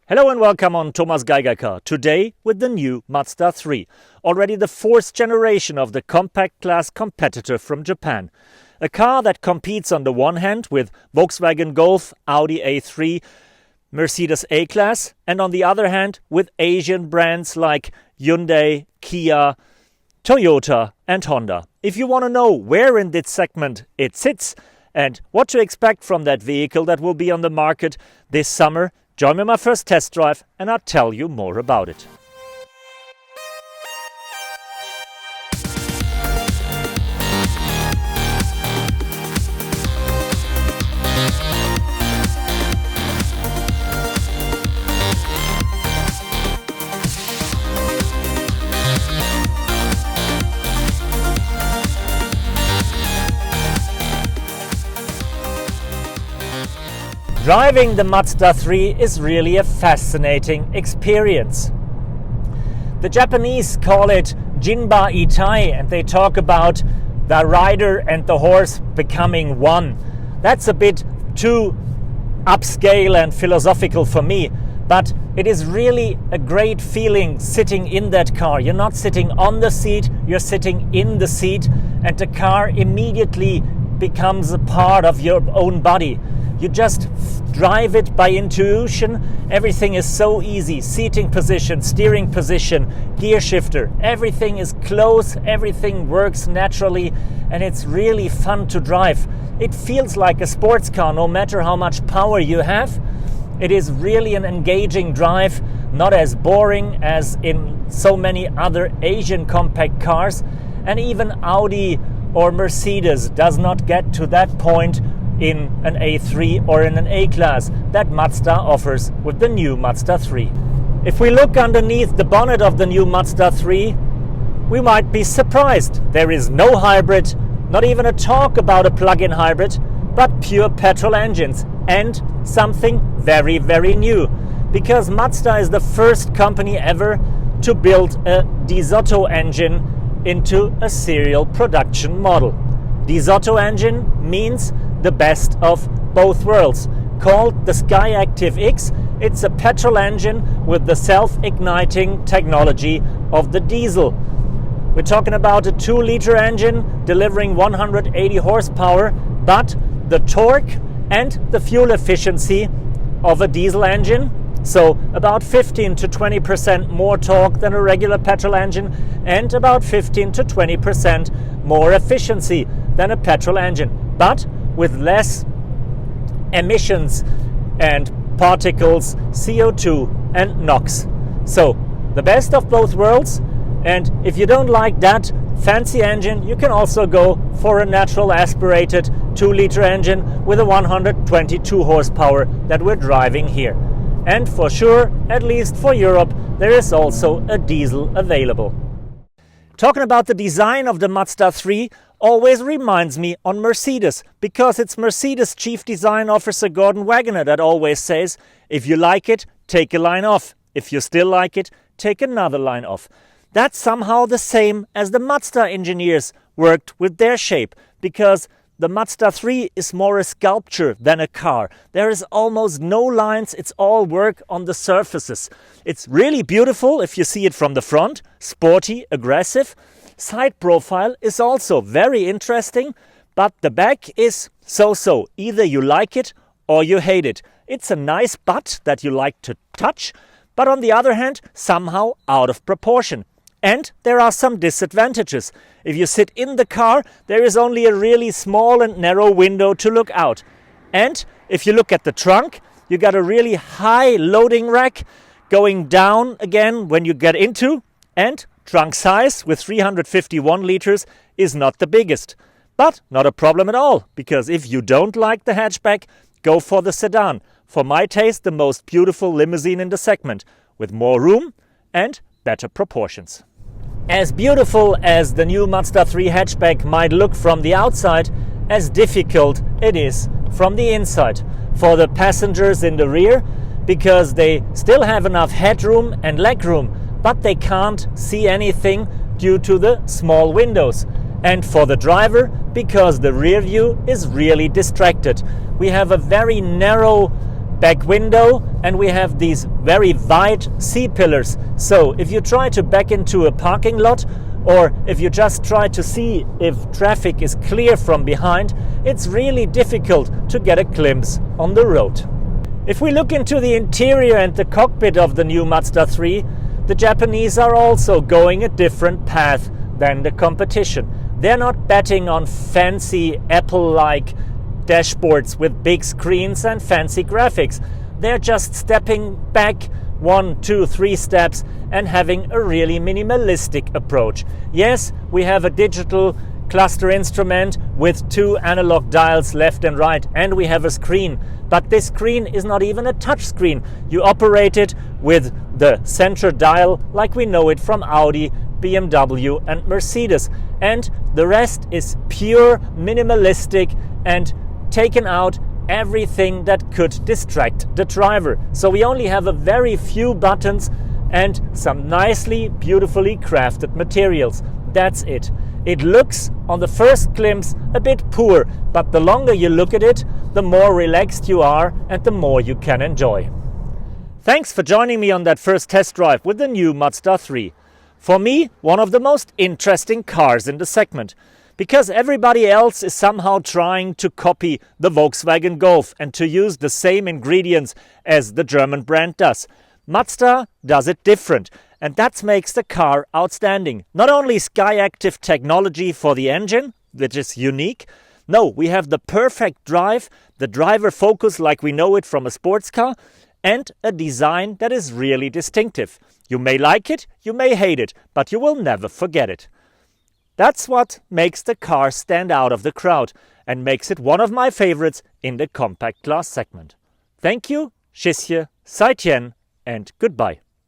Hello and welcome on Thomas Geiger Car. Today with the new Mazda 3, already the fourth generation of the compact class competitor from Japan. A car that competes on the one hand with Volkswagen Golf, Audi A3, Mercedes A-Class, and on the other hand with Asian brands like Hyundai, Kia, Toyota and Honda. If you want to know where in this segment it sits and what to expect from that vehicle that will be on the market this summer, join me on my first test drive and I'll tell you more about it. Driving the Mazda 3 is really a fascinating experience. The Japanese call it Jinba Itai, and they talk about the rider and the horse becoming one. That's a bit too upscale and philosophical for me, but it is really a great feeling sitting in that car. You're not sitting on the seat, you're sitting in the seat, and the car immediately becomes a part of your own body. You just drive it by intuition. Everything is so easy. Seating position, steering position, gear shifter. Everything is close. Everything works naturally. And it's really fun to drive. It feels like a sports car no matter how much power you have. It is really an engaging drive. Not as boring as in so many other Asian compact cars. And even Audi or Mercedes does not get to that point in an A3 or in an A-Class that Mazda offers with the new Mazda 3. If we look underneath the bonnet of the new Mazda 3, we might be surprised. There is no hybrid, not even a talk about a plug-in hybrid, but pure petrol engines and something very, very new. Because Mazda is the first company ever to build a Diesotto engine into a serial production model. Diesotto engine means the best of both worlds. Called the Sky-Acvtiv, it's a petrol engine with the self-igniting technology of the diesel. We're talking about a 2-liter engine delivering 180 horsepower, but the torque and the fuel efficiency of a diesel engine, so about 15 to 20% more torque than a regular petrol engine and about 15 to 20% more efficiency than a petrol engine, but with less emissions and particles, CO2 and NOx. So the best of both worlds. And if you don't like that fancy engine, you can also go for a natural aspirated 2-liter engine with a 122 horsepower that we're driving here. And for sure, at least for Europe, there is also a diesel available. Talking about the design of the Mazda 3 always reminds me on Mercedes, because it's Mercedes Chief Design Officer Gordon Wagoner that always says, if you like it, take a line off. If you still like it, take another line off. That's somehow the same as the Mazda engineers worked with their shape, because the Mazda 3 is more a sculpture than a car. There is almost no lines, it's all work on the surfaces. It's really beautiful if you see it from the front, sporty, aggressive. Side profile is also very interesting, but the back is so-so. Either you like it or you hate it. It's a nice butt that you like to touch, but on the other hand, somehow out of proportion. And there are some disadvantages. If you sit in the car, there is only a really small and narrow window to look out. And if you look at the trunk, you got a really high loading rack going down again when you get into, and trunk size with 351 liters is not the biggest. But not a problem at all, because if you don't like the hatchback, go for the sedan. For my taste, the most beautiful limousine in the segment, with more room and better proportions. As beautiful as the new Mazda 3 hatchback might look from the outside, as difficult it is from the inside. For the passengers in the rear, because they still have enough headroom and legroom, but they can't see anything due to the small windows. And for the driver, because the rear view is really distracted. We have a very narrow back window, and we have these very wide C-pillars. So if you try to back into a parking lot, or if you just try to see if traffic is clear from behind, it's really difficult to get a glimpse on the road. If we look into the interior and the cockpit of the new Mazda 3, the Japanese are also going a different path than the competition. They're not betting on fancy Apple-like dashboards with big screens and fancy graphics. They're just stepping back 1, 2, 3 steps and having a really minimalistic approach. Yes, we have a digital cluster instrument with 2 analog dials left and right, and we have a screen, but this screen is not even a touch screen. You operate it with the center dial like we know it from Audi, BMW and Mercedes, and the rest is pure minimalistic and taken out everything that could distract the driver. So we only have a very few buttons and some nicely, beautifully crafted materials. That's it. It looks on the first glimpse a bit poor, but the longer you look at it, the more relaxed you are and the more you can enjoy. Thanks for joining me on that first test drive with the new Mazda 3. For me, one of the most interesting cars in the segment, because everybody else is somehow trying to copy the Volkswagen Golf and to use the same ingredients as the German brand does. Mazda does it different, and that makes the car outstanding. Not only Sky-Acvtiv technology for the engine, which is unique. No, we have the perfect drive, the driver focus like we know it from a sports car, and a design that is really distinctive. You may like it, you may hate it, but you will never forget it. That's what makes the car stand out of the crowd and makes it one of my favorites in the compact class segment. Thank you, Tschüsschen, Seitchen, and goodbye.